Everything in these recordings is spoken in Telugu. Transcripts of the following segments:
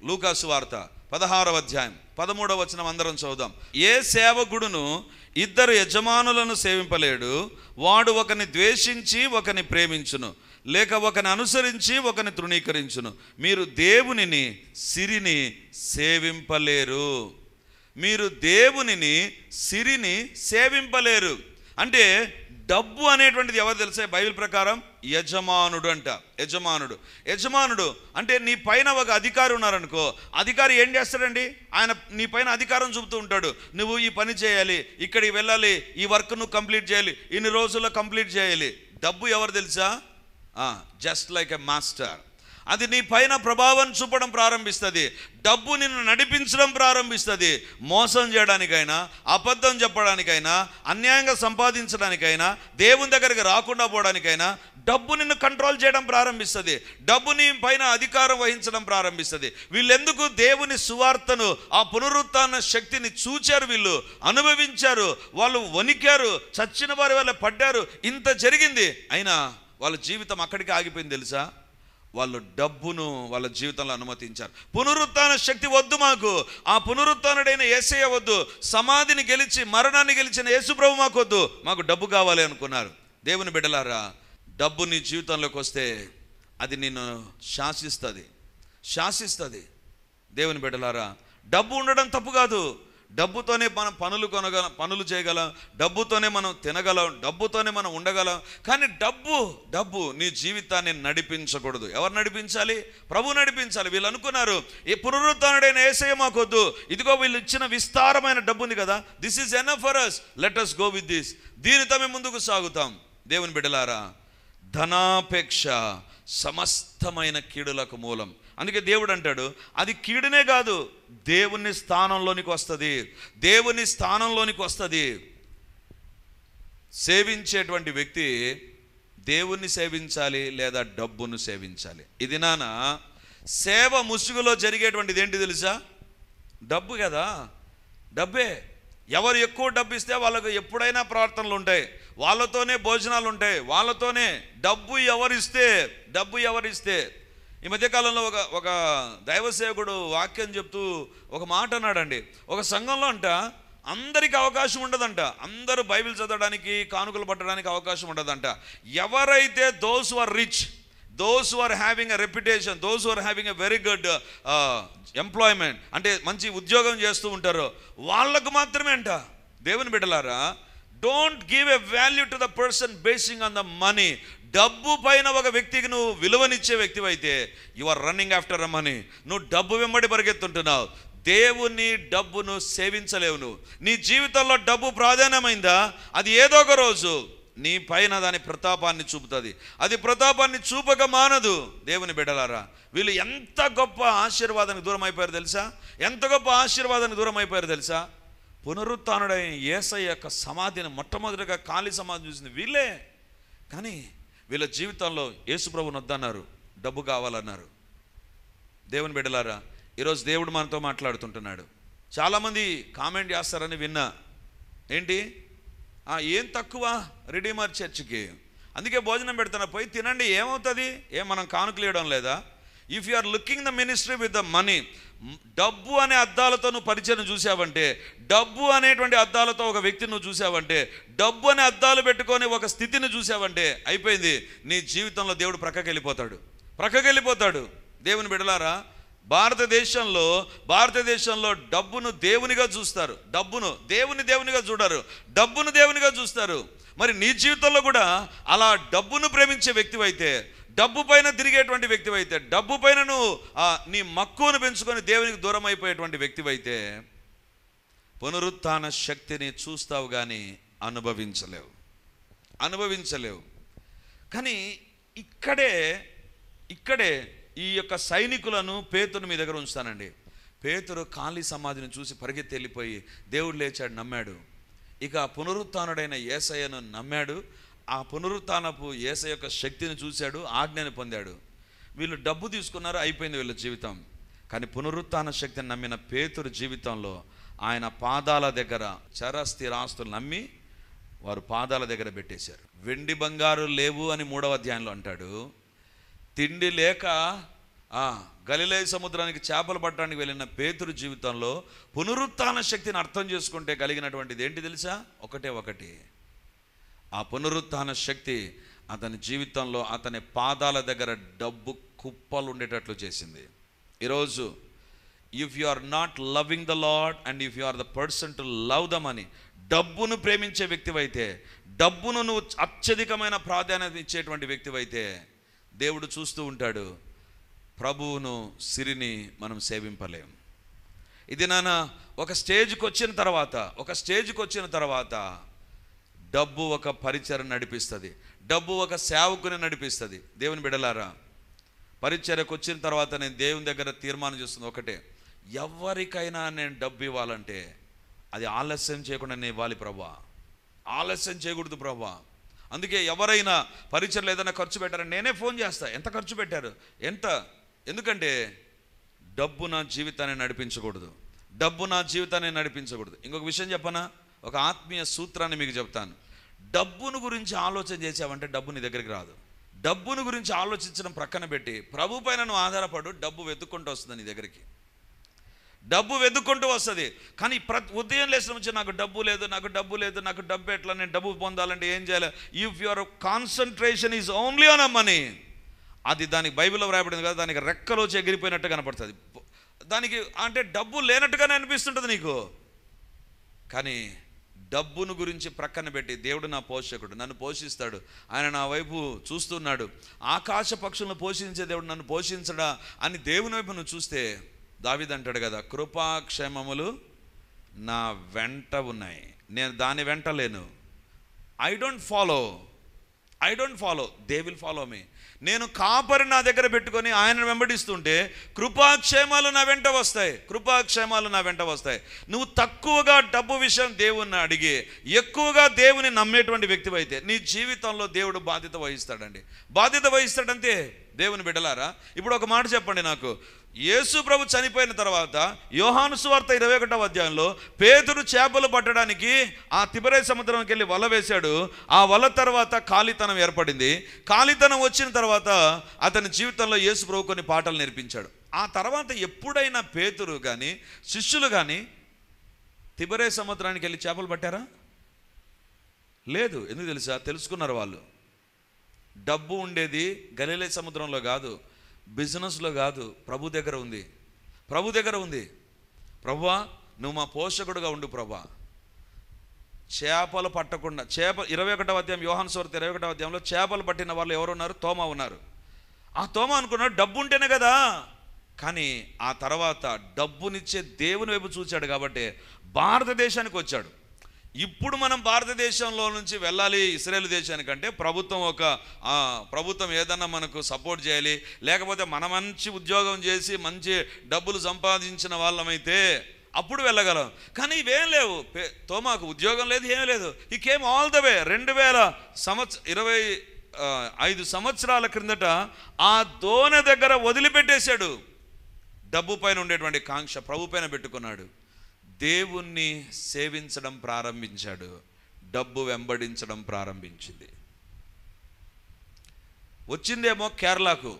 లూకాసు వార్త 16వ అధ్యాయం 13వ వచనం అందరం చదువుదాం. ఏ సేవకుడును ఇద్దరు యజమానులను సేవింపలేడు, వాడు ఒకని ద్వేషించి ఒకని ప్రేమించును, లేక ఒకని అనుసరించి ఒకని తృణీకరించును. మీరు దేవునిని సిరిని సేవింపలేరు. మీరు దేవునిని సిరిని సేవింపలేరు అంటే డబ్బు అనేటువంటిది ఎవరు తెలుసా? బైబిల్ ప్రకారం యజమానుడు అంట. యజమానుడు అంటే నీ పైన ఒక అధికారి ఉన్నారనుకో, అధికారి ఏం చేస్తాడండి? ఆయన నీ పైన అధికారం చూపుతూ ఉంటాడు. నువ్వు ఈ పని చేయాలి, ఇక్కడికి వెళ్ళాలి, ఈ వర్క్ నువ్వు కంప్లీట్ చేయాలి, ఇన్ని రోజుల్లో కంప్లీట్ చేయాలి. డబ్బు ఎవరు తెలుసా? Just like a master. అది నీ పైన ప్రభావం చూపడం ప్రారంభిస్తుంది. డబ్బు నిన్ను నడిపించడం ప్రారంభిస్తుంది. మోసం చేయడానికైనా, అబద్ధం చెప్పడానికైనా, అన్యాయంగా సంపాదించడానికైనా, దేవుని దగ్గరికి రాకుండా పోవడానికైనా డబ్బు నిన్ను కంట్రోల్ చేయడం ప్రారంభిస్తుంది. డబ్బు నీ పైన అధికారం వహించడం ప్రారంభిస్తుంది. వీళ్ళెందుకు దేవుని సువార్తను, ఆ పునరుత్థాన శక్తిని చూచారు, వీళ్ళు అనుభవించారు, వాళ్ళు వణికారు, చచ్చిన వారి వల్ల పడ్డారు, ఇంత జరిగింది. అయినా వాళ్ళ జీవితం అక్కడికి ఆగిపోయింది తెలుసా? వాళ్ళు డబ్బును వాళ్ళ జీవితంలో అనుమతించారు. పునరుత్థాన శక్తి వద్దు మాకు, ఆ పునరుత్థానుడైన యేసయ్య వద్దు, సమాధిని గెలిచి మరణాన్ని గెలిచిన యేసుప్రభు మాకు వద్దు, మాకు డబ్బు కావాలి అనుకున్నారు. దేవుని బిడ్డలారా, డబ్బు నీ జీవితంలోకి వస్తే అది నిన్ను శాసిస్తుంది. దేవుని బిడ్డలారా, డబ్బు ఉండడం తప్పు కాదు. డబ్బుతోనే మనం పనులు చేయగలం, డబ్బుతోనే మనం తినగలం, డబ్బుతోనే మనం ఉండగలం. కానీ డబ్బు నీ జీవితాన్ని నడిపించకూడదు. ఎవరు నడిపించాలి? ప్రభు నడిపించాలి. వీళ్ళు అనుకున్నారు, ఈ పునరుత్థానుడైన యేసయ్య మాకొద్దు, ఇదిగో వీళ్ళు ఇచ్చిన విస్తారమైన డబ్బు ఉంది కదా, this is enough for us, let us go with this. దీనితో మేము ముందుకు సాగుతాం. దేవుని బిడ్డలారా, ధనాపేక్ష సమస్తమైన కీడులకు మూలం. అందుకే దేవుడు అంటాడు, అది కీడునే కాదు, దేవుని స్థానంలోనికి వస్తుంది. సేవించేటువంటి వ్యక్తి దేవుణ్ణి సేవించాలి లేదా డబ్బును సేవించాలి. ఇది నాన్న సేవ ముసుగులో జరిగేటువంటిది ఏంటి తెలుసా? డబ్బు కదా, డబ్బే. ఎవరు ఎక్కువ డబ్బు ఇస్తే వాళ్ళకు ఎప్పుడైనా ప్రార్థనలు ఉంటాయి, వాళ్ళతోనే భోజనాలు ఉంటాయి, వాళ్ళతోనే. డబ్బు ఎవరిస్తే ఈ మధ్యకాలంలో ఒక దైవ సేవకుడు వాక్యం చెప్తూ ఒక మాట అన్నాడండి. ఒక సంఘంలో అంట అందరికీ అవకాశం ఉండదంట, అందరూ బైబిల్ చదవడానికి, కానుకలు పట్టడానికి అవకాశం ఉండదంట. ఎవరైతే those who are rich, those who are having a reputation, those who are having a very good employment, అంటే మంచి ఉద్యోగం చేస్తూ ఉంటారో వాళ్ళకు మాత్రమే అంట. దేవుని బిడ్డలారా, don't give a value to the person basing on the money. డబ్బు పైన ఒక వ్యక్తికి నువ్వు విలువనిచ్చే వ్యక్తివైతే you are running after a money. నువ్వు డబ్బు వెంబడి పరిగెత్తుంటున్నావు. దేవుని డబ్బును సేవించలేవు నువ్వు. నీ జీవితంలో డబ్బు ప్రాధాన్యమైందా, అది ఏదో ఒక రోజు నీ పైన దాని ప్రతాపాన్ని చూపుతుంది. అది ప్రతాపాన్ని చూపక మానదు. దేవుని బిడ్డలారా, వీళ్ళు ఎంత గొప్ప ఆశీర్వాదానికి దూరం అయిపోయారు తెలుసా? పునరుత్థానుడైన యేసయ్య యొక్క సమాధిని మొట్టమొదటిగా ఖాళీ సమాధి చూసింది వీళ్ళే. కానీ వీళ్ళ జీవితంలో యేసుప్రభుని వద్దన్నారు, డబ్బు కావాలన్నారు. దేవుని బిడ్డలారా, ఈరోజు దేవుడు మనతో మాట్లాడుతుంటున్నాడు. చాలామంది కామెంట్ చేస్తారని విన్నా. ఏంటి, ఏం తక్కువ రిడీమర్ చర్చ్కి, అందుకే భోజనం పెడుతున్నా, పోయి తినండి, ఏమవుతుంది? మనం కానుకలు ఇవ్వడం లేదా? If you are looking the ministry with the money, డబ్బు అనే అద్దాలతో నువ్వు పరిచయం చూసావంటే, డబ్బు అనేటువంటి అద్దాలతో ఒక వ్యక్తిని నువ్వు చూసావంటే, డబ్బు అనే అద్దాలు పెట్టుకొని ఒక స్థితిని చూసావంటే అయిపోయింది. నీ జీవితంలో దేవుడు ప్రక్కకి వెళ్ళిపోతాడు. దేవుని బిడ్డలారా, భారతదేశంలో డబ్బును దేవునిగా చూస్తారు, డబ్బును దేవునిగా చూడరు, డబ్బును దేవునిగా చూస్తారు. మరి నీ జీవితంలో కూడా అలా డబ్బును ప్రేమించే వ్యక్తివైతే, డబ్బు పైన తిరిగేటువంటి వ్యక్తివైతే, డబ్బు పైన నువ్వు నీ మక్కువను పెంచుకొని దేవునికి దూరం అయిపోయేటువంటి వ్యక్తివైతే పునరుత్థాన శక్తిని చూస్తావు కానీ అనుభవించలేవు. కానీ ఇక్కడే ఈ యొక్క సైనికులను పేతురు మీ దగ్గర ఉంచుతానండి. పేతురు ఖాళీ సమాధిని చూసి పరిగెత్తి వెళ్ళిపోయి దేవుడు లేచాడు నమ్మాడు. ఇక పునరుత్థానుడైన యేసయ్యను నమ్మాడు. ఆ పునరుత్థానపు యేసయ్య యొక్క శక్తిని చూశాడు, ఆజ్ఞని పొందాడు. వీళ్ళు డబ్బు తీసుకున్నారు, అయిపోయింది వీళ్ళ జీవితం. కానీ పునరుత్థాన శక్తిని నమ్మిన పేతురు జీవితంలో ఆయన పాదాల దగ్గర చరస్థిరాస్తులు నమ్మి వారు పాదాల దగ్గర పెట్టేశారు. వెండి బంగారు లేవు అని 3వ అధ్యాయంలో అంటాడు. తిండి లేక గలిలయ సముద్రానికి చేపలు పట్టడానికి వెళ్ళిన పేతురు జీవితంలో పునరుత్థాన శక్తిని అర్థం చేసుకుంటే కలిగినటువంటిది ఏంటి తెలుసా? ఒకటి ఆ పునరుత్థాన శక్తి అతని జీవితంలో అతని పాదాల దగ్గర డబ్బు కుప్పలు ఉండేటట్లు చేసింది. ఈరోజు if you are not loving the lord and if you are the person to love the money, డబ్బును ప్రేమించే వ్యక్తివైతే, డబ్బును నువ్వు అత్యధికమైన ప్రాధాన్యత ఇచ్చేటువంటి వ్యక్తివైతే దేవుడు చూస్తూ ఉంటాడు. ప్రభువును, సిరిని మనం సేవింపలేం. ఇది నాన్న ఒక స్టేజ్కి వచ్చిన తర్వాత డబ్బు ఒక పరిచర్య నడిపిస్తుంది, డబ్బు ఒక సేవకుని నడిపిస్తుంది. దేవుని బిడ్డలారా, పరిచర్యకు వచ్చిన తర్వాత నేను దేవుని దగ్గర తీర్మానం చేస్తుంది ఒకటే, ఎవరికైనా నేను డబ్బు ఇవ్వాలంటే అది ఆలస్యం చేయకుండా నేను ఇవ్వాలి ప్రభువా, ఆలస్యం చేయకూడదు ప్రభువా. అందుకే ఎవరైనా పరిచర్యలు ఏదైనా ఖర్చు పెట్టారని నేనే ఫోన్ చేస్తా, ఎంత ఖర్చు పెట్టారు, ఎంత. ఎందుకంటే డబ్బు నా జీవితాన్ని నడిపించకూడదు, ఇంకొక విషయం చెప్పనా, ఒక ఆత్మీయ సూత్రాన్ని మీకు చెప్తాను. డబ్బును గురించి ఆలోచన చేసావంటే డబ్బు నీ దగ్గరికి రాదు. డబ్బును గురించి ఆలోచించడం ప్రక్కన పెట్టి ప్రభు పైన నువ్వు ఆధారపడు, డబ్బు వెతుక్కుంటూ వస్తుంది నీ దగ్గరికి, డబ్బు వెతుక్కుంటూ వస్తుంది. కానీ ఉదయం లేచిన నుంచి నాకు డబ్బు లేదు, నాకు డబ్బు ఎట్లా, నేను డబ్బు పొందాలంటే ఏం చేయాలి? If your concentration is only on a money, అది దానికి బైబిల్లో వ్రాయబడింది కదా, దానికి రెక్కలో ఎగిరిపోయినట్టు కనపడుతుంది. దానికి అంటే డబ్బు లేనట్టుగానే అనిపిస్తుంటుంది నీకు. కానీ డబ్బును గురించి ప్రక్కన పెట్టి దేవుడు నా పోషకుడు, నన్ను పోషిస్తాడు, ఆయన నా వైపు చూస్తున్నాడు, ఆకాశ పక్షులను పోషించే దేవుడు నన్ను పోషించడా అని దేవుని వైపు నువ్వు చూస్తే, దావీదు అంటాడు కదా, కృపాక్షేమములు నా వెంట ఉన్నాయి, నేను దాని వెంట లేను. I don't follow, they will follow me. నేను కాపరి నా దగ్గర పెట్టుకొని ఆయనను వెంబడిస్తుంటే కృపాక్షేమాలు నా వెంట వస్తాయి. నువ్వు తక్కువగా డబ్బు విషయం దేవుణ్ణి అడిగి ఎక్కువగా దేవుని నమ్మేటువంటి వ్యక్తివైతే నీ జీవితంలో దేవుడు బాధ్యత వహిస్తాడంతే. దేవుని బిడ్డలారా, ఇప్పుడు ఒక మాట చెప్పండి నాకు. యేసు ప్రభు చనిపోయిన తర్వాత యోహాను సువార్త 21వ అధ్యాయంలో పేతురు చేపలు పట్టడానికి ఆ తిబెరే సముద్రంకి వెళ్ళి వల వేశాడు. ఆ వల తర్వాత ఖాళీతనం ఏర్పడింది. ఖాళీతనం వచ్చిన తర్వాత అతని జీవితంలో యేసు ప్రభు కొన్ని పాఠాలు నేర్పించాడు. ఆ తర్వాత ఎప్పుడైనా పేతురు కానీ శిష్యులు కానీ తిబెరే సముద్రానికి వెళ్ళి చేపలు పట్టారా? లేదు. ఎందుకు తెలుసా? తెలుసుకున్నారు వాళ్ళు. డబ్బు ఉండేది గలిలయ సముద్రంలో కాదు, బిజినెస్లో కాదు, ప్రభు దగ్గర ఉంది. ప్రభువా, నువ్వు మా పోషకుడుగా ఉండు ప్రభువా. చేపలు పట్టకుండా 21వ అధ్యాయం యోహాను సువార్త 21వ అధ్యాయంలో చేపలు పట్టిన వాళ్ళు ఎవరు ఉన్నారు? తోమా ఉన్నారు. ఆ తోమా అనుకున్నాడు డబ్బు ఉంటేనే కదా. కానీ ఆ తర్వాత డబ్బునిచ్చే దేవుని వైపు చూశాడు కాబట్టి భారతదేశానికి వచ్చాడు. ఇప్పుడు మనం భారతదేశంలో నుంచి వెళ్ళాలి ఇశ్రాయేల్ దేశానికంటే ప్రభుత్వం ఏదన్నా మనకు సపోర్ట్ చేయాలి, లేకపోతే మన మంచి ఉద్యోగం చేసి మంచి డబ్బులు సంపాదించిన వాళ్ళమైతే అప్పుడు వెళ్ళగలం. కానీ ఇవేం లేవు. తోమాకు ఉద్యోగం లేదు, ఏమీ లేదు. ఈ కేమ్ ఆల్ ద వే 25 సంవత్సరాల క్రిందట ఆ దోణి దగ్గర వదిలిపెట్టేశాడు. డబ్బు పైన ఉండేటువంటి కాంక్ష ప్రభు పైన పెట్టుకున్నాడు. దేవుణ్ణి సేవించడం ప్రారంభించాడు. డబ్బు వెంబడించడం ప్రారంభించింది. వచ్చిందేమో కేరళకు,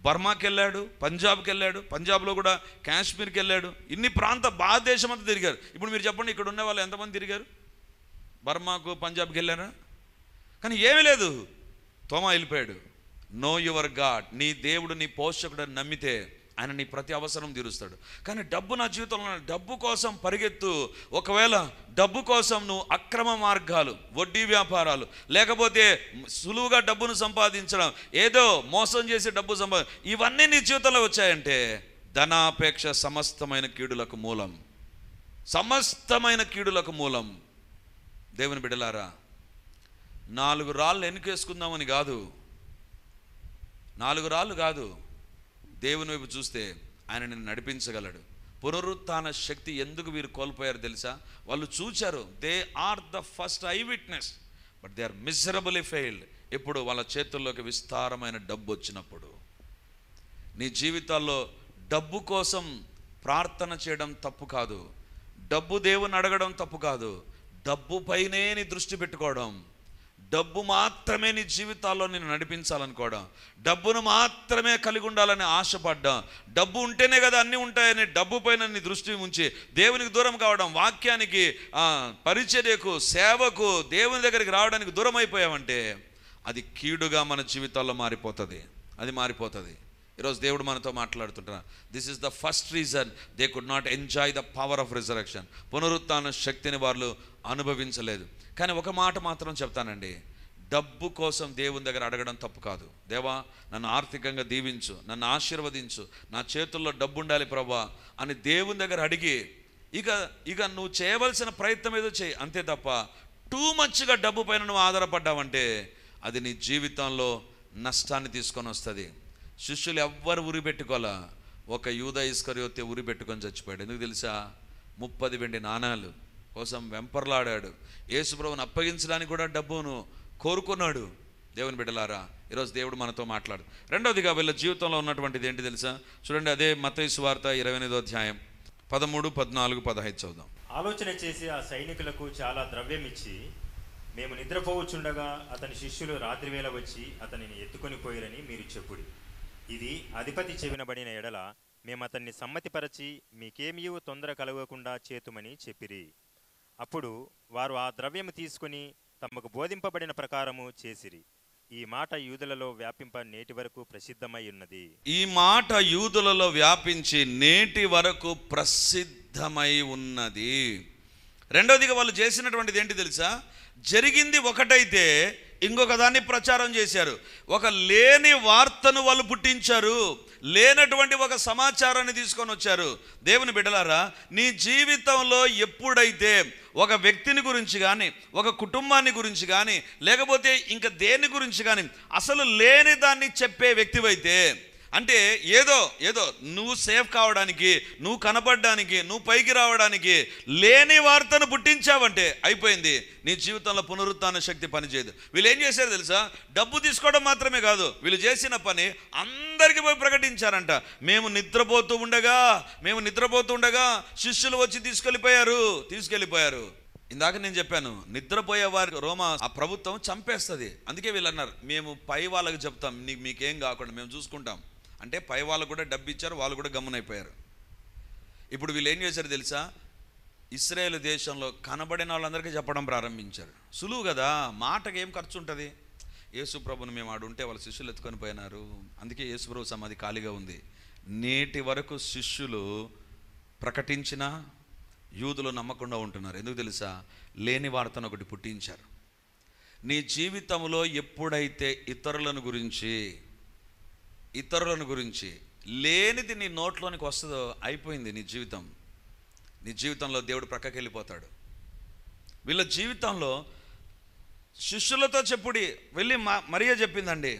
బర్మాకి వెళ్ళాడు, పంజాబ్కి వెళ్ళాడు, పంజాబ్లో కూడా కాశ్మీర్కి వెళ్ళాడు. ఇన్ని భారతదేశం అంతా తిరిగారు. ఇప్పుడు మీరు చెప్పండి, ఇక్కడ ఉన్న వాళ్ళు ఎంతమంది తిరిగారు? బర్మాకు, పంజాబ్కి వెళ్ళారా? కానీ ఏమీ లేదు. తోమా వెళ్ళిపోయాడు. నో యువర్ గాడ్, నీ దేవుడు నీ పోషకుడు అని నమ్మితే ఆయన నీ ప్రతి అవసరం తీరుస్తాడు. కానీ డబ్బు నా జీవితంలో, డబ్బు కోసం పరిగెత్తు. ఒకవేళ డబ్బు కోసం నువ్వు అక్రమ మార్గాలు, వడ్డీ వ్యాపారాలు, లేకపోతే సులువుగా డబ్బును సంపాదించడం, ఏదో మోసం చేసి డబ్బు ఇవన్నీ నీ జీవితంలో వచ్చాయంటే ధనాపేక్ష సమస్తమైన కీడులకు మూలం. దేవుని బిడ్డలారా, 4 రాళ్ళు ఎన్నికేసుకుందామని కాదు, 4 రాళ్ళు కాదు, దేవుని వైపు చూస్తే ఆయన నిన్ను నడిపించగలడు. పునరుత్థాన శక్తి ఎందుకు వీరు కోల్పోయారు తెలుసా? వాళ్ళు చూచారు. They are the first eye witness, but they are miserably failed. ఇప్పుడు వాళ్ళ చేతుల్లోకి విస్తారమైన డబ్బు వచ్చినప్పుడు, నీ జీవితాల్లో డబ్బు కోసం ప్రార్థన చేయడం తప్పు కాదు, డబ్బు దేవుని అడగడం తప్పు కాదు, డబ్బు పైనే నీ దృష్టి పెట్టుకోవడం, డబ్బు మాత్రమే నీ జీవితాల్లో నేను నడిపించాలనుకోవడం, డబ్బును మాత్రమే కలిగి ఉండాలని ఆశపడ్డం, డబ్బు ఉంటేనే కదా అన్నీ ఉంటాయని డబ్బు పైన నీ దృష్టి ఉంచి దేవునికి దూరం కావడం, వాక్యానికి, పరిచర్యకు, సేవకు, దేవుని దగ్గరికి రావడానికి దూరం అయిపోయామంటే అది కీడుగా మన జీవితాల్లో మారిపోతుంది. అది మారిపోతుంది. ఈరోజు దేవుడు మనతో మాట్లాడుతుంటున్నారు. This is the first reason they could not enjoy the power of resurrection. పునరుత్థాన శక్తిని వాళ్ళు అనుభవించలేదు. కానీ ఒక మాట మాత్రం చెప్తానండి, డబ్బు కోసం దేవుని దగ్గర అడగడం తప్పు కాదు. దేవా నన్ను ఆర్థికంగా దీవించు, నన్ను ఆశీర్వదించు, నా చేతుల్లో డబ్బు ఉండాలి ప్రభా అని దేవుని దగ్గర అడిగి ఇక నువ్వు చేయవలసిన ప్రయత్నం ఏదో చేయి, అంతే తప్ప టూ మచ్గా డబ్బు పైన నువ్వు ఆధారపడ్డావంటే అది నీ జీవితంలో నష్టాన్ని తీసుకొని వస్తుంది. శిష్యులు ఎవ్వరు ఉరి పెట్టుకోవాలా, ఒక యూదా ఇస్కరియోతే ఉరి పెట్టుకొని చచ్చిపోయాడు. ఎందుకు తెలుసా? 30 వెండి నాణాలు కోసం వెంపర్లాడాడు. యేసుప్రభువుని అప్పగించడానికి కూడా డబ్బును కోరుకున్నాడు. దేవుని బిడ్డలారా, ఈరోజు దేవుడు మనతో మాట్లాడు. రెండవదిగా వీళ్ళ జీవితంలో ఉన్నటువంటిది ఏంటి తెలుసా? చూడండి, అదే మత్తయి సువార్త 28వ అధ్యాయం 13, 14, 15 చదువుదాం. ఆలోచన చేసి ఆ సైనికులకు చాలా ద్రవ్యం ఇచ్చి, మేము నిద్రపోవచ్చుండగా అతని శిష్యులు రాత్రివేళ వచ్చి అతనిని ఎత్తుకొని పోయిరని మీరు చెప్పుడి. ఇది అధిపతి చెవినబడిన ఎడల మేము అతన్ని సమ్మతిపరచి మీకేమీ తొందర కలగకుండా చేతుమని చెప్పిరి. అప్పుడు వారు ఆ ద్రవ్యము తీసుకుని తమకు బోధింపబడిన ప్రకారము చేసిరి. ఈ మాట యూదులలో వ్యాపింప నేటి వరకు ప్రసిద్ధమై ఉన్నది. ఈ మాట యూదులలో వ్యాపించి నేటి వరకు ప్రసిద్ధమై ఉన్నది. రెండవదిగా వాళ్ళు చేసినటువంటిది ఏంటి తెలుసా? జరిగింది ఒకటైతే ఇంకొక దాన్ని ప్రచారం చేశారు. ఒక లేని వార్తను వాళ్ళు పుట్టించారు, లేనటువంటి ఒక సమాచారాన్ని తీసుకొని వచ్చారు. దేవుని బిడ్డలారా, నీ జీవితంలో ఎప్పుడైతే ఒక వ్యక్తిని గురించి కానీ, ఒక కుటుంబాన్ని గురించి కానీ, లేకపోతే ఇంకా దేని గురించి కానీ అసలు లేని దాన్ని చెప్పే వ్యక్తివైతే, అంటే ఏదో నువ్వు సేఫ్ కావడానికి, నువ్వు కనపడడానికి, నువ్వు పైకి రావడానికి లేని వార్తను పుట్టించావంటే అయిపోయింది. నీ జీవితంలో పునరుత్థాన శక్తి పనిచేయదు. వీళ్ళు ఏం చేశారు తెలుసా? డబ్బు తీసుకోవడం మాత్రమే కాదు, వీళ్ళు చేసిన పని అందరికీ పోయి ప్రకటించారంట. మేము నిద్రపోతూ ఉండగా శిష్యులు వచ్చి తీసుకెళ్ళిపోయారు. ఇందాక నేను చెప్పాను, నిద్రపోయే వారికి రోమా ఆ ప్రభుత్వం చంపేస్తుంది. అందుకే వీళ్ళు అన్నారు, మేము పై వాళ్ళకి చెప్తాం, మీకేం కాకుండా మేము చూసుకుంటాం అంటే పై వాళ్ళకు కూడా డబ్బు ఇచ్చారు, వాళ్ళు కూడా గమ్మునైపోయారు. ఇప్పుడు వీళ్ళు ఏం చేశారు తెలుసా? ఇశ్రాయేలు దేశంలో కనబడిన వాళ్ళందరికీ చెప్పడం ప్రారంభించారు. సులువు కదా, మాటకి ఏం ఖర్చు ఉంటుంది? యేసుప్రభుని మేము ఆడుంటే వాళ్ళ శిష్యులు ఎత్తుకొని పోయినారు, అందుకే యేసుప్రభు సమాధి ఖాళీగా ఉంది. నేటి వరకు శిష్యులు ప్రకటించినా యూదులు నమ్మకుండా ఉంటున్నారు. ఎందుకు తెలుసా? లేని వార్తను ఒకటి పుట్టించారు. నీ జీవితంలో ఎప్పుడైతే ఇతరులను గురించి లేనిది నీ నోట్లోనికి వస్తుందో అయిపోయింది నీ జీవితంలో దేవుడు ప్రక్కకి వెళ్ళిపోతాడు. వీళ్ళ జీవితంలో శిష్యులతో చెప్పుడి వెళ్ళి మరియ చెప్పిందండి,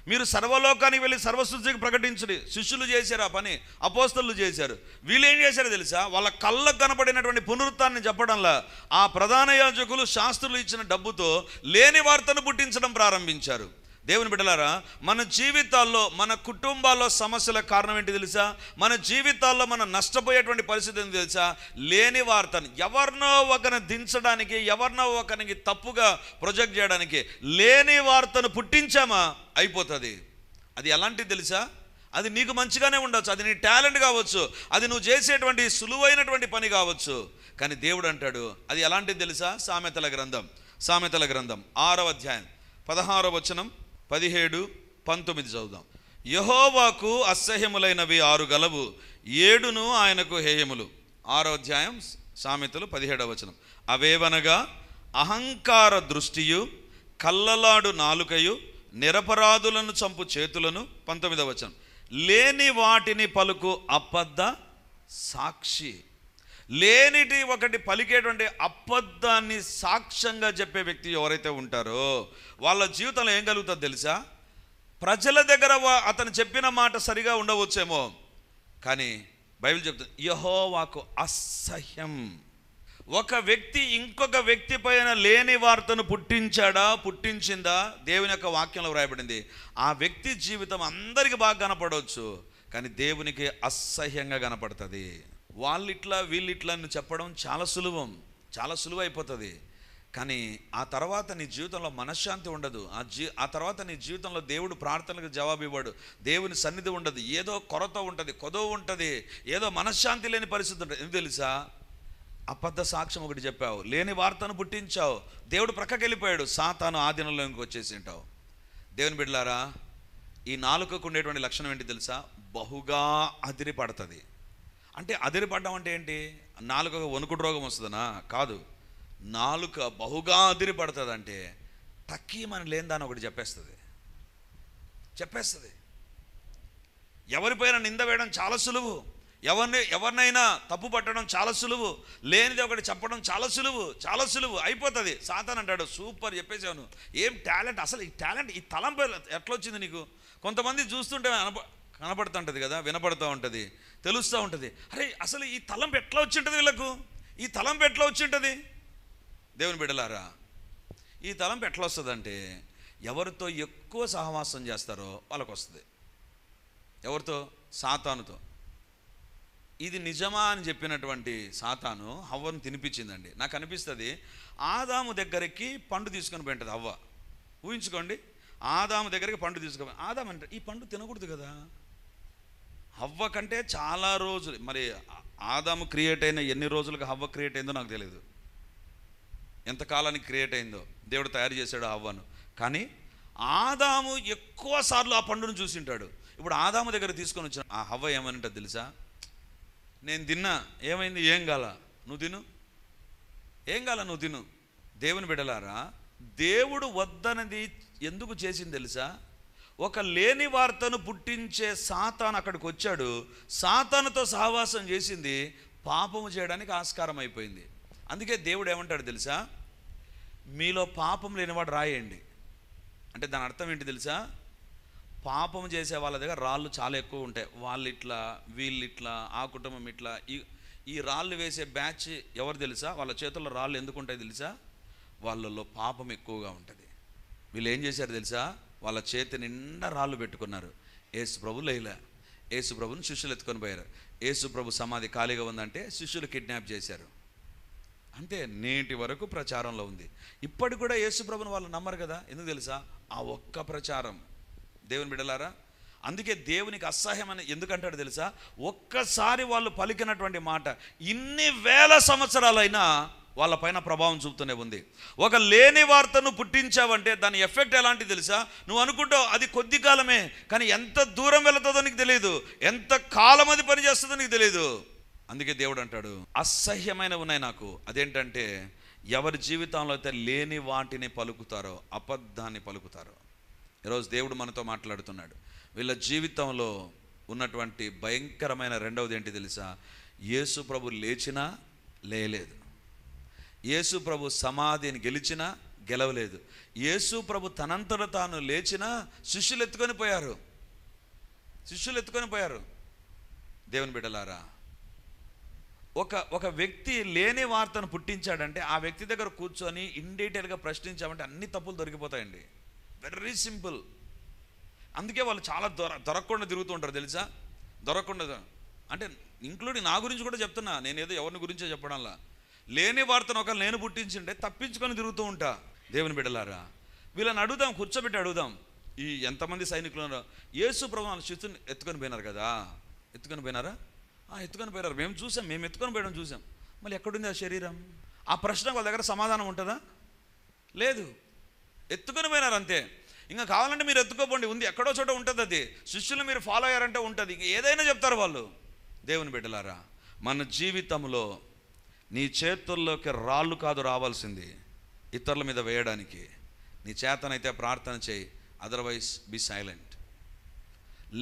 మీరు సర్వలోకానికి వెళ్ళి సర్వసృష్టికి ప్రకటించండి. శిష్యులు చేశారు ఆ పని, అపోస్తలులు చేశారు. వీళ్ళు ఏం చేశారో తెలుసా? వాళ్ళ కళ్ళకు కనబడినటువంటి పునరుత్థానాన్ని చెప్పడంలా ఆ ప్రధాన యాజకులు, శాస్త్రులు ఇచ్చిన డబ్బుతో లేని వార్తను పుట్టించడం ప్రారంభించారు. దేవుని బిడ్డలారా, మన జీవితాల్లో, మన కుటుంబాల్లో సమస్యల కారణం ఏంటి తెలుసా? మన జీవితాల్లో మనం నష్టపోయేటువంటి పరిస్థితి ఏంటి తెలుసా? లేని వార్తను ఎవరినో ఒకరిని దించడానికి, ఎవరినో ఒకరికి తప్పుగా ప్రొజెక్ట్ చేయడానికి లేని వార్తను పుట్టించామా అయిపోతుంది. అది ఎలాంటిది తెలుసా? అది నీకు మంచిగానే ఉండొచ్చు, అది నీ టాలెంట్ కావచ్చు, అది నువ్వు చేసేటువంటి సులువైనటువంటి పని కావచ్చు. కానీ దేవుడు అంటాడు అది ఎలాంటిది తెలుసా? సామెతల గ్రంథం 6వ అధ్యాయం 16వ వచనం 17, 19 చదువుదాం. యెహోవాకు అసహ్యములైనవి 6 గలవు, 7 ఆయనకు హేయములు. 6వ అధ్యాయం సామెతలు 17వ వచనం. అవేవనగా అహంకార దృష్టియు, కల్లలాడు నాలుకయు, నిరపరాధులను చంపు చేతులను. 19వ వచనం. లేని వాటిని పలుకు అబద్ధ సాక్షి. లేనిటి ఒకటి పలికేటువంటి అబద్ధాన్ని సాక్ష్యంగా చెప్పే వ్యక్తి ఎవరైతే ఉంటారో వాళ్ళ జీవితంలో ఏం కలుగుతుందో తెలుసా? ప్రజల దగ్గర అతను చెప్పిన మాట సరిగా ఉండవచ్చేమో, కానీ బైబిల్ చెప్తుంది యెహోవాకు అసహ్యం. ఒక వ్యక్తి ఇంకొక వ్యక్తి పైన లేని వార్తను పుట్టించిందా? దేవుని యొక్క వాక్యంలో వ్రాయబడింది. ఆ వ్యక్తి జీవితం అందరికీ బాగా కనపడవచ్చు, కానీ దేవునికి అసహ్యంగా కనపడుతుంది. వాళ్ళిట్లా వీళ్ళిట్లా అని చెప్పడం చాలా సులువైపోతుంది. కానీ ఆ తర్వాత నీ జీవితంలో మనశ్శాంతి ఉండదు. ఆ తర్వాత నీ జీవితంలో దేవుడు ప్రార్థనలకు జవాబు ఇవ్వడు, దేవుని సన్నిధి ఉండదు, ఏదో కొరత ఉంటుంది, కొదవ ఉంటుంది, ఏదో మనశ్శాంతి లేని పరిస్థితి ఉంటుంది. ఎందుకు తెలుసా? అబద్ధ సాక్ష్యం ఒకటి చెప్పావు, లేని వార్తను పుట్టించావు, దేవుడు ప్రక్కకి వెళ్ళిపోయాడు, సాతాను ఆధీనంలోకి వచ్చేసి ఉంటావు. దేవుని బిడ్డలారా, ఈ నాలుకకు ఉండేటువంటి లక్షణం ఏంటి తెలుసా? బహుగా అదిరిపడుతుంది. అంటే అదిరిపడడం అంటే ఏంటి? నాలుకకు వణుకుడు రోగం వస్తుందనా? కాదు. నాలుక బహుగా అదిరిపడుతుంది అంటే తక్కీమని లేని దాన్ని ఒకటి చెప్పేస్తుంది. ఎవరిపైన నింద వేయడం చాలా సులువు, ఎవరినైనా తప్పు పట్టడం చాలా సులువు, లేనిది ఒకటి చెప్పడం చాలా సులువు అయిపోతుంది. సాతాను అంటాడు, సూపర్ చెప్పేసాను, ఏం టాలెంట్, అసలు ఈ టాలెంట్, ఈ తలంపు ఎట్లా వచ్చింది నీకు? కొంతమంది చూస్తుంటే కనపడుతుంటుంది కదా, వినపడుతూ ఉంటుంది, తెలుస్తూ ఉంటుంది, అరే అసలు ఈ తలంపు ఎట్లా వచ్చి ఉంటుంది వీళ్ళకు, ఈ తలంపు ఎట్లా వచ్చి ఉంటుంది? దేవుని బిడ్డలారా, ఈ తలంపు ఎట్లా వస్తుందంటే ఎవరితో ఎక్కువ సహవాసం చేస్తారో వాళ్ళకు వస్తుంది. ఎవరితో? సాతానుతో. ఇది నిజమా అని చెప్పినటువంటి సాతాను హవ్వను తినిపించిందండి. నాకు అనిపిస్తుంది ఆదాము దగ్గరికి పండు తీసుకొని పోయింటుంది హవ్వ. ఊహించుకోండి, ఆదాము దగ్గరికి పండు తీసుకొని, ఆదాము అంటే ఈ పండు తినకూడదు కదా. హవ్వ కంటే చాలా రోజులు, మరి ఆదాము క్రియేట్ అయిన ఎన్ని రోజులకు హవ్వ క్రియేట్ అయిందో నాకు తెలియదు, ఎంతకాలానికి క్రియేట్ అయిందో. దేవుడు తయారు చేశాడు హవ్వను. కానీ ఆదాము ఎక్కువ సార్లు ఆ పండును చూసింటాడు. ఇప్పుడు ఆదాము దగ్గర తీసుకొని వచ్చిన ఆ హవ్వ ఏమనంటే తెలుసా? నేను తిన్నా, ఏమైంది? ఏం కాల, నువ్వు తిను, ఏం కాల, నువ్వు తిను. దేవుని బిడ్డలారా, దేవుడు వద్దనది ఎందుకు చేసింది తెలుసా? ఒక లేని వార్తను పుట్టించే సాతాను అక్కడికి వచ్చాడు, సాతానుతో సహవాసం చేసింది, పాపము చేయడానికి ఆస్కారం అయిపోయింది. అందుకే దేవుడు ఏమంటాడు తెలుసా? మీలో పాపం లేనివాడు రాయండి. అంటే దాని అర్థం ఏంటి తెలుసా? పాపం చేసే వాళ్ళ దగ్గర రాళ్ళు చాలా ఎక్కువ ఉంటాయి. వాళ్ళు ఇట్లా, వీళ్ళు ఇట్లా, ఆ కుటుంబం ఇట్లా. ఈ రాళ్ళు వేసే బ్యాచ్ ఎవరు తెలుసా? వాళ్ళ చేతుల్లో రాళ్ళు ఎందుకు ఉంటాయి తెలుసా? వాళ్ళల్లో పాపం ఎక్కువగా ఉంటుంది. వీళ్ళు ఏం చేశారు తెలుసా? వాళ్ళ చేతి నిండా రాళ్ళు పెట్టుకున్నారు. యేసు ప్రభు లేలా, యేసు ప్రభుని శిష్యులు ఎత్తుకొని పోయారు. యేసు ప్రభు సమాధి ఖాళీగా ఉందంటే శిష్యులు కిడ్నాప్ చేశారు. అంతే, నేటి వరకు ప్రచారంలో ఉంది. ఇప్పటికి కూడా యేసు ప్రభుని వాళ్ళు నమ్మరు కదా. ఎందుకు తెలుసా? ఆ ఒక్క ప్రచారం. దేవుని బిడ్డలారా, అందుకే దేవునికి అసహ్యం అని ఎందుకంటాడు తెలుసా? ఒక్కసారి వాళ్ళు పలికినటువంటి మాట ఇన్ని వేల సంవత్సరాలైనా వాళ్ళపైన ప్రభావం చూపుతూనే ఉంది. ఒక లేని వార్తను పుట్టించావంటే దాని ఎఫెక్ట్ ఎలాంటిది తెలుసా? నువ్వు అనుకుంటావు అది కొద్ది కాలమే, కానీ ఎంత దూరం వెళుతుందో నీకు తెలియదు, ఎంత కాలం అది పనిచేస్తుందో నీకు తెలియదు. అందుకే దేవుడు అంటాడు, అసహ్యమైన ఉన్నాయి నాకు. అదేంటంటే ఎవరి జీవితంలో అయితే లేని వాటిని పలుకుతారో, అబద్ధాన్ని పలుకుతారో. ఈరోజు దేవుడు మనతో మాట్లాడుతున్నాడు. వీళ్ళ జీవితంలో ఉన్నటువంటి భయంకరమైన రెండవది ఏంటి తెలుసా? యేసు ప్రభు లేచినా లేయలేదు, యేసు ప్రభు సమాధిని గెలిచినా గెలవలేదు, యేసు ప్రభు తనంతట తాను లేచినా శిష్యులు ఎత్తుకొని పోయారు. దేవుని బిడ్డలారా, ఒక వ్యక్తి లేని వార్తను పుట్టించాడంటే ఆ వ్యక్తి దగ్గర కూర్చొని ఇన్ డీటెయిల్గా ప్రశ్నించామంటే అన్ని తప్పులు దొరికిపోతాయండి. Very simple. అందుకే వాళ్ళు చాలా దొరకకుండా తిరుగుతూ ఉంటారు తెలుసా? దొరకకుండా అంటే ఇంక్లూడింగ్ నా గురించి కూడా చెప్తున్నా, నేనేదో ఎవరిని గురించో చెప్పడంలా. లేని వార్తను ఒకళ్ళు నేను పుట్టించింటే తప్పించుకొని తిరుగుతూ ఉంటా. దేవుని బిడ్డలారా, వీళ్ళని అడుగుదాం, కూర్చోబెట్టి అడుగుదాం. ఈ ఎంతమంది సైనికులు యేసు ప్రభువుని శిష్యుని ఎత్తుకొని పోయినారు కదా, ఎత్తుకొని పోయినారా? ఎత్తుకొని పోయినారు, మేము ఎత్తుకొని పోయడం చూసాం. మళ్ళీ ఎక్కడుంది ఆ శరీరం? ఆ ప్రశ్నకు వాళ్ళ దగ్గర సమాధానం ఉంటుందా? లేదు. ఎత్తుకొని పోయినారు అంతే. ఇంకా కావాలంటే మీరు ఎత్తుకోపోండి, ఉంది ఎక్కడో చోట ఉంటుంది అది. శిష్యులు మీరు ఫాలో అయ్యారంటే ఉంటుంది, ఏదైనా చెప్తారు వాళ్ళు. దేవుని బిడ్డలారా, మన జీవితంలో నీ చేతుల్లోకి రాళ్ళు కాదు రావాల్సింది, ఇతరుల మీద వేయడానికి. నీ చేతనైతే ప్రార్థన చేయి, అదర్వైజ్ బి సైలెంట్.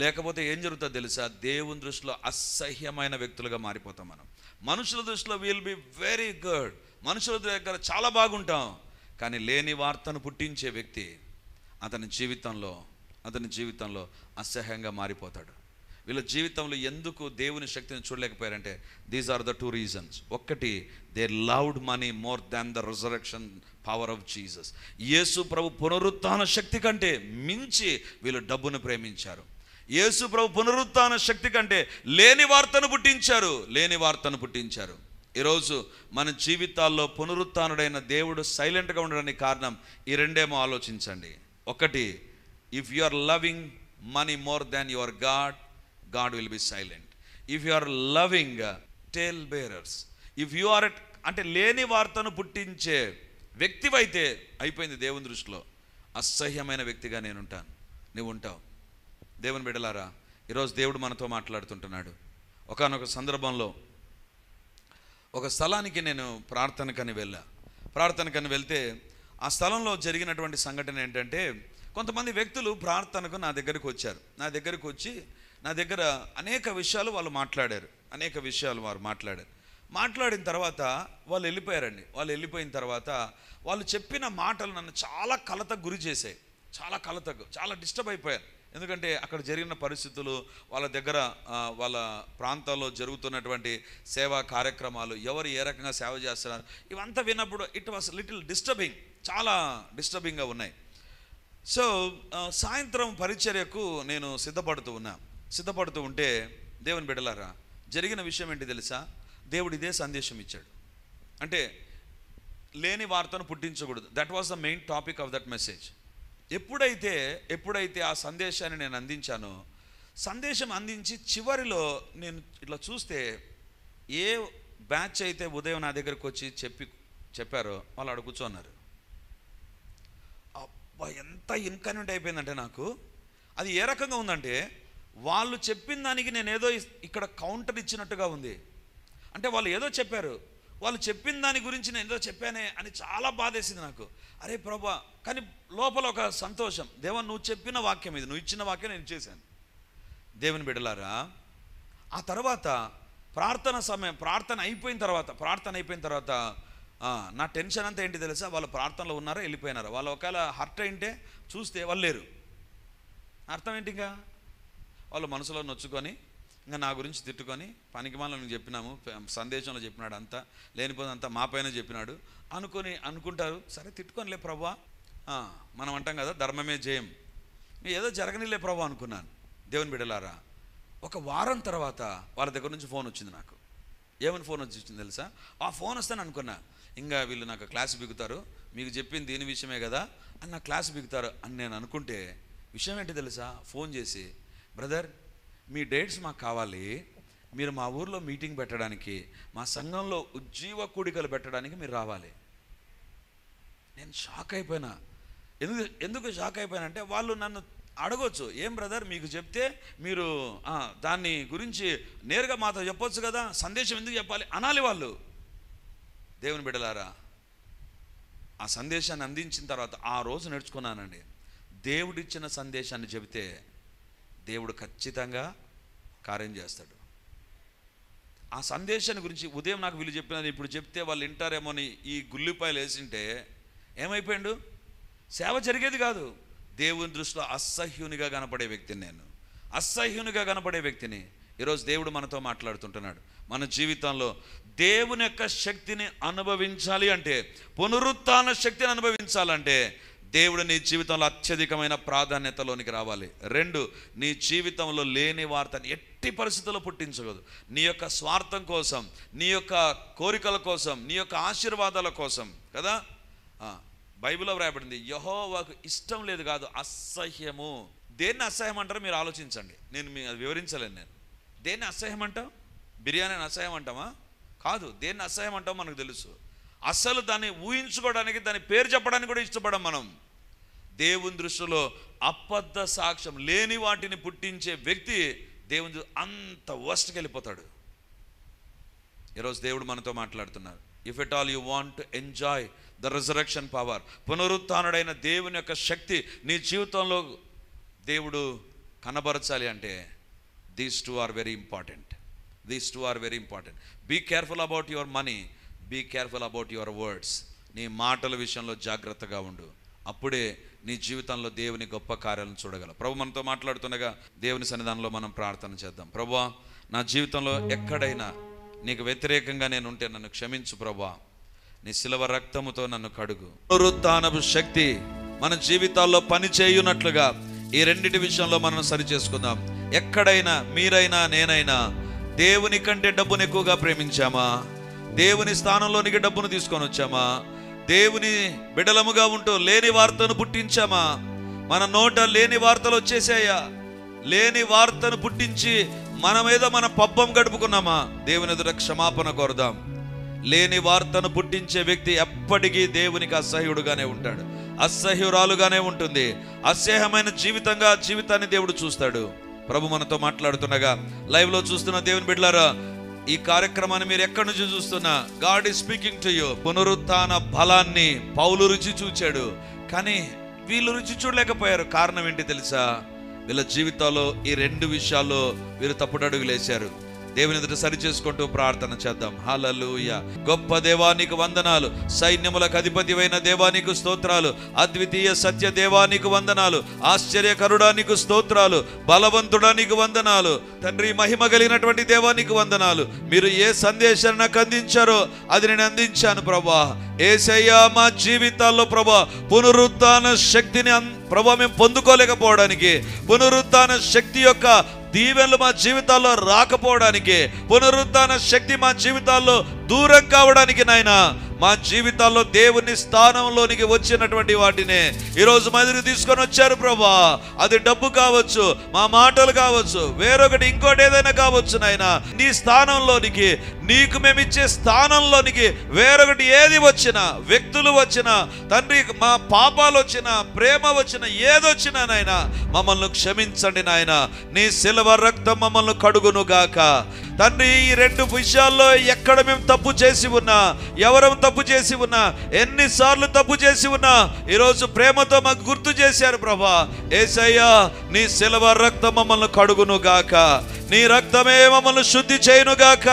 లేకపోతే ఏం జరుగుతుందో తెలుసా? దేవుని దృష్టిలో అసహ్యమైన వ్యక్తులుగా మారిపోతాం మనం. మనుషుల దృష్టిలో విల్ బి వెరీ గుడ్, మనుషుల దగ్గర చాలా బాగుంటాం. కానీ లేని వార్తను పుట్టించే వ్యక్తి అతని జీవితంలో అసహ్యంగా మారిపోతాడు. వీళ్ళ జీవితంలో ఎందుకు దేవుని శక్తిని చూడలేకపోయారంటే దీస్ ఆర్ ద 2 reasons. ఒకటి, they loved money more than the resurrection power of Jesus. యేసు ప్రభు పునరుత్థాన శక్తి కంటే మించి వీళ్ళు డబ్బును ప్రేమించారు. యేసు ప్రభు పునరుత్థాన శక్తి కంటే లేని వార్తను పుట్టించారు. ఈరోజు మన జీవితాల్లో పునరుత్థానుడైన దేవుడు సైలెంట్గా ఉండడానికి కారణం ఈ రెండేమో ఆలోచించండి. ఒకటి, if you are loving money more than your God, God will be silent. If you are loving tale bearers, if you are అంటే లేని వార్తను పుట్టించే వ్యక్తివైతే అయిపోయింది దేవుని దృష్టిలో. అసహ్యమైన వ్యక్తిగా నేను ఉంటాను, నువ్వు ఉంటావు. దేవుని బిడ్డలారా, ఈరోజు దేవుడు మనతో మాట్లాడుతుంటున్నాడు. ఒకానొక సందర్భంలో ఒక స్థలానికి నేను ప్రార్థనకని వెళ్తే ఆ స్థలంలో జరిగినటువంటి సంఘటన ఏంటంటే, కొంతమంది వ్యక్తులు ప్రార్థనకు నా దగ్గరికి వచ్చారు. నా దగ్గర అనేక విషయాలు వారు మాట్లాడారు. మాట్లాడిన తర్వాత వాళ్ళు వెళ్ళిపోయారండి. వాళ్ళు వెళ్ళిపోయిన తర్వాత వాళ్ళు చెప్పిన మాటలు నన్ను చాలా కలతకు గురి చేశాయి. చాలా డిస్టర్బ్ అయిపోయాను. ఎందుకంటే అక్కడ జరిగిన పరిస్థితులు, వాళ్ళ దగ్గర వాళ్ళ ప్రాంతాల్లో జరుగుతున్నటువంటి సేవా కార్యక్రమాలు, ఎవరు ఏ రకంగా సేవ చేస్తున్నారు, ఇవంతా విన్నప్పుడు ఇట్ వాస్ లిటిల్ డిస్టర్బింగ్, చాలా డిస్టర్బింగ్గా ఉన్నాయి. సో సాయంత్రం పరిచర్యకు నేను సిద్ధపడుతూ ఉంటే దేవుని బిడ్డలారా, జరిగిన విషయం ఏంటి తెలుసా? దేవుడు ఇదే సందేశం ఇచ్చాడు. అంటే లేని వార్తను పుట్టించకూడదు. That was the main topic of that message. ఎప్పుడైతే ఆ సందేశాన్ని నేను అందించానో, సందేశం అందించి చివరిలో నేను ఇట్లా చూస్తే, ఏ బ్యాచ్ అయితే ఉదయం నా దగ్గరకు వచ్చి చెప్పారో వాళ్ళు అక్కడ కూర్చోన్నారు. అబ్బా, ఎంత ఇన్కన్వీనియంట్ అయిపోయిందంటే నాకు. అది ఏ రకంగా ఉందంటే, వాళ్ళు చెప్పిన దానికి నేనేదో ఇక్కడ కౌంటర్ ఇచ్చినట్టుగా ఉంది. అంటే వాళ్ళు ఏదో చెప్పారు, వాళ్ళు చెప్పిన దాని గురించి నేను ఏదో చెప్పానే అని చాలా బాధేసింది నాకు. అరే ప్రభా, కానీ లోపల ఒక సంతోషం. దేవా, నువ్వు చెప్పిన వాక్యం ఇది, నువ్వు ఇచ్చిన వాక్యం నేను చేశాను. దేవుని బిడ్డలారా, ఆ తర్వాత ప్రార్థన అయిపోయిన తర్వాత నా టెన్షన్ అంతా ఏంటి తెలుసా? వాళ్ళు ప్రార్థనలో ఉన్నారా, వెళ్ళిపోయినారా? వాళ్ళు ఒకవేళ హర్ట్ అయింటే చూస్తే వాళ్ళు లేరు. అర్థం ఏంటి? ఇంకా వాళ్ళు మనసులో నొచ్చుకొని ఇంకా నా గురించి తిట్టుకొని, పనికిమాలను చెప్పినాము, సందేశంలో చెప్పినాడు, అంతా లేనిపోదంతా మా పైన చెప్పినాడు అనుకుంటారు. సరే తిట్టుకోనిలే ప్రభా, మనం అంటాం కదా ధర్మమే జయం, ఏదో జరగనిలే ప్రభా అనుకున్నాను. దేవుని బిడ్డలారా, ఒక వారం తర్వాత వాళ్ళ దగ్గర నుంచి ఫోన్ వచ్చింది నాకు. ఏమని ఫోన్ వచ్చింది తెలుసా? ఆ ఫోన్ వస్తాను అనుకున్నా, ఇంకా వీళ్ళు నాకు క్లాస్ బిగుతారు, మీకు చెప్పింది దీని విషయమే కదా అని నా క్లాస్ బిగుతారు అని నేను అనుకుంటే, విషయం ఏంటి తెలుసా? ఫోన్ చేసి, బ్రదర్ మీ డేట్స్ మాకు కావాలి, మీరు మా ఊర్లో మీటింగ్ పెట్టడానికి, మా సంఘంలో ఉజ్జీవ కూడికలు పెట్టడానికి మీరు రావాలి. నేను షాక్ అయిపోయినా. ఎందుకు షాక్ అయిపోయినా అంటే, వాళ్ళు నన్ను అడగొచ్చు, ఏం బ్రదర్ మీకు చెప్తే మీరు దాన్ని గురించి నేరుగా మాతో చెప్పొచ్చు కదా, సందేశం ఎందుకు చెప్పాలి అనాలి వాళ్ళు. దేవుని బిడ్డలారా, ఆ సందేశాన్ని అందించిన తర్వాత ఆ రోజు నేర్చుకున్నానండి, దేవుడిచ్చిన సందేశాన్ని చెబితే దేవుడు ఖచ్చితంగా కార్యం చేస్తాడు. ఆ సందేశాన్ని గురించి ఉదయం నాకు వీళ్ళు చెప్పినది ఇప్పుడు చెప్తే వాళ్ళు వింటారేమో అని ఈ గుల్లిపాయలు వేసింటే ఏమైపోయాడు? సేవ జరిగేది కాదు. దేవుని దృష్టిలో అసహ్యునిగా కనపడే వ్యక్తిని ఈరోజు దేవుడు మనతో మాట్లాడుతుంటున్నాడు. మన జీవితంలో దేవుని యొక్క శక్తిని అనుభవించాలి అంటే, పునరుత్థాన శక్తిని అనుభవించాలంటే, దేవుడు నీ జీవితంలో అత్యధికమైన ప్రాధాన్యతలోనికి రావాలి. 2, నీ జీవితంలో లేని వార్తని ఎట్టి పరిస్థితుల్లో పుట్టించకూడదు. నీ యొక్క స్వార్థం కోసం, నీ యొక్క కోరికల కోసం, నీ యొక్క ఆశీర్వాదాల కోసం కదా. బైబిల్లో వ్రాయబడింది, యెహోవాకు ఇష్టం లేదు కాదు, అసహ్యము. దేన్ని అసహ్యం అంటారో మీరు ఆలోచించండి. నేను అది వివరించలేను. నేను దేన్ని అసహ్యం అంటాం? బిర్యానీని అసహ్యం అంటామా? కాదు. దేన్ని అసహ్యం అంటామో మనకు తెలుసు. అసలు దాన్ని ఊహించుకోవడానికి, దాని పేరు చెప్పడానికి కూడా ఇష్టపడం మనం. దేవుని దృష్టిలో అబద్ధ సాక్ష్యం లేని వాటిని పుట్టించే వ్యక్తి దేవుని అంత వర్స్ట్కి వెళ్ళిపోతాడు. ఈరోజు దేవుడు మనతో మాట్లాడుతున్నారు. If at all you want to enjoy the resurrection power, పునరుత్థానుడైన దేవుని యొక్క శక్తి నీ జీవితంలో దేవుడు కనబరచాలి అంటే, these two are very important. Be careful about your money, be careful about your words. నీ మాటల విషయంలో జాగ్రత్తగా ఉండు. అప్పుడే నీ జీవితంలో దేవుని గొప్ప కార్యాలను చూడగలవు. ప్రభు మనతో మాట్లాడుతుండగా దేవుని సన్నిధానంలో మనం ప్రార్థన చేద్దాం. ప్రభువా, నా జీవితంలో ఎక్కడైనా నీకు వ్యతిరేకంగా నేను ఉంటే నన్ను క్షమించు ప్రభువా. నీ శిలువ రక్తముతో నన్ను కడుగు. పునరుత్థానపు శక్తి మన జీవితాల్లో పని చేయునట్లుగా ఈ రెండిటి విషయంలో మనం సరి చేసుకుందాం. ఎక్కడైనా మీరైనా నేనైనా దేవుని కంటే డబ్బును ఎక్కువగా ప్రేమించామా? దేవుని స్థానంలోనికి డబ్బును తీసుకొని వచ్చామా? దేవుని బిడలముగా ఉంటూ లేని వార్తను పుట్టించామా? మన నోట లేని వార్తలు వచ్చేసాయా? లేని వార్తను పుట్టించి మనమేదో మన పబ్బం గడుపుకున్నామా? దేవుని ఎదుట క్షమాపణ కోరదాం. లేని వార్తను పుట్టించే వ్యక్తి ఎప్పటికీ దేవునికి అసహ్యుడుగానే ఉంటాడు, అసహ్యురాలుగానే ఉంటుంది. అసహ్యమైన జీవితాన్ని దేవుడు చూస్తాడు. ప్రభు మనతో మాట్లాడుతుండగా లైవ్లో చూస్తున్న దేవుని బిడ్డలారా, ఈ కార్యక్రమాన్ని మీరు ఎక్కడి నుంచి చూస్తున్నా, God is speaking to you. పునరుత్థాన బలాన్ని పౌలు రుచి చూచాడు, కానీ వీళ్ళు రుచి చూడలేకపోయారు. కారణం ఏంటి తెలుసా? వీళ్ళ జీవితాల్లో ఈ 2 విషయాల్లో వీరు తప్పుడు అడుగులు వేశారు. దేవుని ఎదుట సరి చేసుకుంటూ ప్రార్థన చేద్దాం. హల్లెలూయా. గొప్ప దేవానికి వందనాలు, సైన్యములకు అధిపతివైన దేవానికి స్తోత్రాలు, అద్వితీయ సత్య దేవానికి వందనాలు, ఆశ్చర్యకరుడానికి స్తోత్రాలు, బలవంతుడానికి వందనాలు తండ్రి, మహిమ కలిగినటువంటి దేవానికి వందనాలు. మీరు ఏ సందేశాన్ని నాకు అందించారో అది నేను అందించాను ప్రభా. యేసయ్యా, మా జీవితాల్లో ప్రభా పునరుత్థాన శక్తిని ప్రభా మేము పొందుకోలేకపోవడానికి, పునరుత్థాన శక్తి యొక్క దీవెనలు మా జీవితాల్లో రాకపోవడానికి, పునరుత్థాన శక్తి మా జీవితాల్లో దూరం కావడానికి నాయనా, మా జీవితాల్లో దేవుని స్థానంలోనికి వచ్చినటువంటి వాటినే ఈరోజు మదిరి తీసుకొని వచ్చారు ప్రభా. అది డబ్బు కావచ్చు, మా మాటలు కావచ్చు, వేరొకటి ఇంకోటి ఏదైనా కావచ్చు నాయనా. నీ స్థానంలోనికి, నీకు మేమిచ్చే స్థానంలోనికి వేరొకటి ఏది వచ్చినా, వ్యక్తులు వచ్చినా తండ్రి, మా పాపాలు వచ్చినా, ప్రేమ వచ్చినా, ఏదొచ్చినా నాయనా మమ్మల్ని క్షమించండి నాయన. నీ శిలువ రక్తం మమ్మల్ని కడుగును గాక తండ్రి. ఈ 2 విషయాల్లో ఎక్కడ మేము తప్పు చేసి ఉన్నా, ఎవరం తప్పు చేసి ఉన్నా, ఎన్నిసార్లు తప్పు చేసి ఉన్నా ఈరోజు ప్రేమతో మాకు గుర్తు చేశారు ప్రభా. యేసయ్యా, నీ శిలువ రక్తం మమ్మల్ని కడుగును గాక, నీ రక్తమే మమ్మల్ని శుద్ధి చేయును గాక.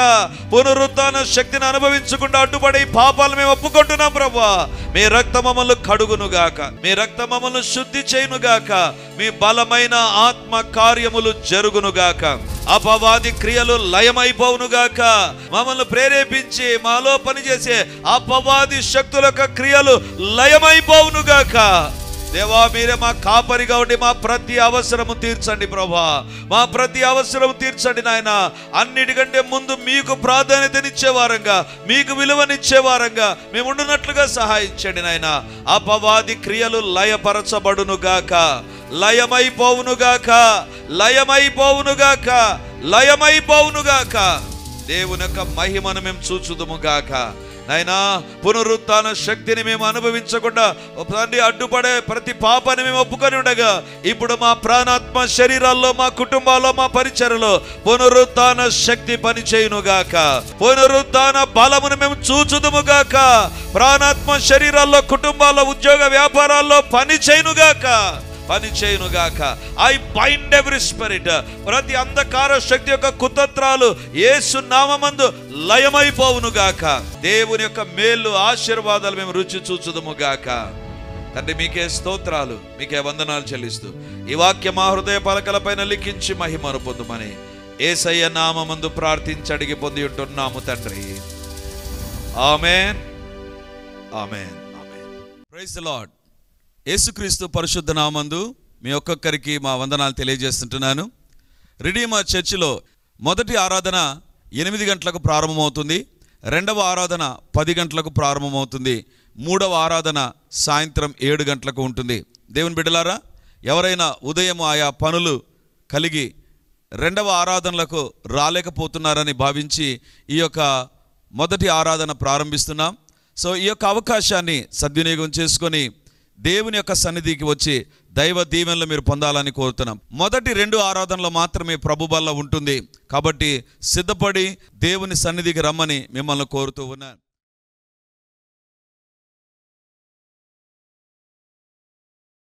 పునరుత్థాన శక్తిని అనుభవించకుండా అడ్డుపడి పాపాలు మేము ఒప్పుకుంటున్నాం ప్రభా. మీ రక్తం మమ్మల్ని కడుగును గాక, మీ రక్తం మమ్మల్ని శుద్ధి చేయును గాక, మీ బలమైన ఆత్మ కార్యములు జరుగును గాక, అపవాది క్రియలు లయమైపోవును గాక. మమ్మల్ని ప్రేరేపించి మాలో పనిచేసే అపవాది శక్తుల యొక్క క్రియలు లయమైపోవును గాక. దేవా, మీరే మా కాపరిగా ఉండి మా ప్రతి అవసరము తీర్చండి ప్రభా, మా ప్రతి అవసరము తీర్చండి నాయన. అన్నిటికంటే ముందు మీకు ప్రాధాన్యతనిచ్చేవారంగా, మీకు విలువనిచ్చేవారంగా మేము ఉండునట్లుగా సహాయించండి నాయన. అపవాది క్రియలు లయపరచబడును గాక, లయమైపోవును గాక, లయమైపోవును గాక, లయమైపోవును గాక. దేవుని యొక్క మహిమను మేము చూచుదుము గాక నాయనా. పునరుత్థాన శక్తిని మేము అనుభవించకుండా తండ్రి అడ్డుపడే ప్రతి పాపాన్ని మేము ఒప్పుకొని ఉండగా, ఇప్పుడు మా ప్రాణాత్మ శరీరాల్లో, మా కుటుంబాల్లో, మా పరిచర్యలో పునరుత్థాన శక్తి పనిచేయునుగాక, పునరుత్థాన బలమును మేము చూచుదుముగాక. ప్రాణాత్మ శరీరాల్లో, కుటుంబాల్లో, ఉద్యోగ వ్యాపారాల్లో పనిచేయునుగాక, పనిచేయునుగాక. ఐ బైండ్ ఎవ్రీ స్పిరిట్, ప్రతి అంధకార శక్తి యొక్క కుతంత్రాలు యేసు నామమందు లయమైపోవునుగాక. దేవుని యొక్క మేలు, ఆశీర్వాదాలు మేము రుచి చూచుదుముగాక. తండ్రి, మీకే స్తోత్రాలు, మీకే వందనాలు చెల్లిస్తూ ఈ వాక్యం మా హృదయ పలకలపైన లిఖించి మహిమను పొందుమని యేసయ్య నామమందు ప్రార్థించి అడిగి పొంది ఉంటున్నాము తండ్రి. ఆమేన్, ఆమేన్, ఆమేన్. Praise the Lord. యేసుక్రీస్తు పరిశుద్ధ నామందు మీ ఒక్కొక్కరికి మా వందనాలు తెలియజేస్తుంటున్నాను. రిడీమర్ చర్చిలో మొదటి ఆరాధన 8 గంటలకు ప్రారంభమవుతుంది, 2వ ఆరాధన 10 గంటలకు ప్రారంభమవుతుంది, 3వ ఆరాధన సాయంత్రం 7 గంటలకు ఉంటుంది. దేవుని బిడ్డలారా, ఎవరైనా ఉదయం ఆయా పనులు కలిగి 2వ ఆరాధనలకు రాలేకపోతున్నారని భావించి ఈ యొక్క మొదటి ఆరాధన ప్రారంభిస్తున్నాం. సో ఈ యొక్క అవకాశాన్ని సద్వినియోగం చేసుకొని దేవుని యొక్క సన్నిధికి వచ్చి దైవ దీవెనలు మీరు పొందాలని కోరుతున్నాం. మొదటి 2 ఆరాధనలు మాత్రమే ప్రభు బల్ల ఉంటుంది కాబట్టి సిద్ధపడి దేవుని సన్నిధికి రమ్మని మిమ్మల్ని కోరుతూ ఉన్నాను.